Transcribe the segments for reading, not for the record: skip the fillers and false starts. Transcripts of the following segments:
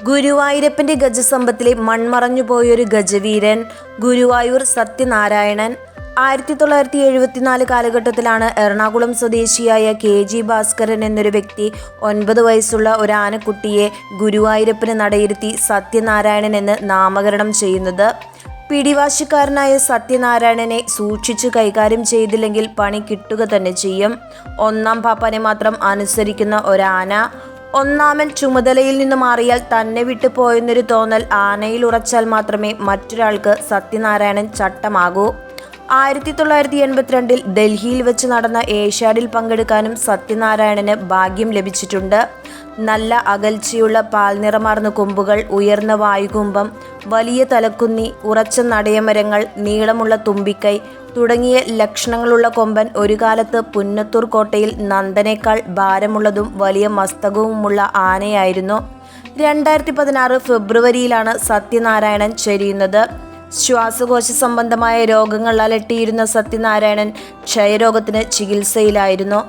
ഗുരുവായൂരപ്പൻ്റെ ഗജസമ്പത്തിലെ മൺമറഞ്ഞുപോയൊരു ഗജവീരൻ ഗുരുവായൂർ സത്യനാരായണൻ. 1974 കാലഘട്ടത്തിലാണ് എറണാകുളം സ്വദേശിയായ KG ഭാസ്കരൻ എന്നൊരു വ്യക്തി 9 വയസ്സുള്ള ഒരു ആനക്കുട്ടിയെ ഗുരുവായൂരപ്പന് നടയിരുത്തി സത്യനാരായണൻ എന്ന് നാമകരണം ചെയ്യുന്നത്. പിടിവാശിക്കാരനായ സത്യനാരായണനെ സൂക്ഷിച്ചു കൈകാര്യം ചെയ്തില്ലെങ്കിൽ പണി കിട്ടുക തന്നെ ചെയ്യും. ഒന്നാം പാപ്പാനെ മാത്രം അനുസരിക്കുന്ന ഒരാന. ഒന്നാമൻ ചുമതലയിൽ നിന്ന് മാറിയാൽ തന്നെ വിട്ടു പോയെന്നൊരു തോന്നൽ ആനയിൽ ഉറച്ചാൽ മാത്രമേ മറ്റൊരാൾക്ക് സത്യനാരായണൻ ചട്ടമാകൂ. 1982 ഡൽഹിയിൽ വെച്ച് നടന്ന ഏഷ്യാഡിൽ പങ്കെടുക്കാനും സത്യനാരായണന് ഭാഗ്യം ലഭിച്ചിട്ടുണ്ട്. നല്ല അകൽച്ചയുള്ള പാൽനിറമാർന്ന കൊമ്പുകൾ, ഉയർന്ന വായുകുംഭം, വലിയ തലക്കുന്നി, ഉറച്ച നടയമരങ്ങൾ, നീളമുള്ള തുമ്പിക്കൈ തുടങ്ങിയ ലക്ഷണങ്ങളുള്ള കൊമ്പൻ ഒരു കാലത്ത് പുന്നത്തൂർ കോട്ടയിൽ നന്ദനേക്കാൾ ഭാരമുള്ളതും വലിയ മസ്തകവുമുള്ള ആനയായിരുന്നു. 2016 ഫെബ്രുവരിയിലാണ് സത്യനാരായണൻ ചരിയുന്നത്. ശ്വാസകോശ സംബന്ധമായ രോഗങ്ങൾ അലട്ടിയിരുന്ന സത്യനാരായണൻ ക്ഷയരോഗത്തിന് ചികിത്സയിലായിരുന്നു.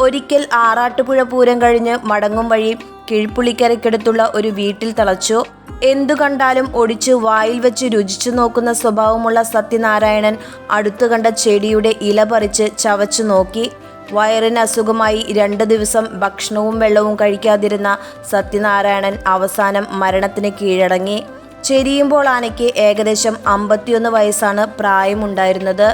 ഒരിക്കൽ ആറാട്ടുപുഴ പൂരം കഴിഞ്ഞ് മടങ്ങും വഴി കിഴ്പുള്ളിക്കരയ്ക്കടുത്തുള്ള ഒരു വീട്ടിൽ തളച്ചു. എന്തു കണ്ടാലും ഒടിച്ച് വായിൽ വെച്ച് രുചിച്ചു നോക്കുന്ന സ്വഭാവമുള്ള സത്യനാരായണൻ അടുത്തു കണ്ട ചെടിയുടെ ഇല പറിച്ച് ചവച്ചു നോക്കി. വയറിന് അസുഖമായി 2 ദിവസം ഭക്ഷണവും വെള്ളവും കഴിക്കാതിരുന്ന സത്യനാരായണൻ അവസാനം മരണത്തിന് കീഴടങ്ങി. ചെരിയുമ്പോൾ ആനയ്ക്ക് ഏകദേശം 51 വയസ്സാണ് പ്രായമുണ്ടായിരുന്നത്.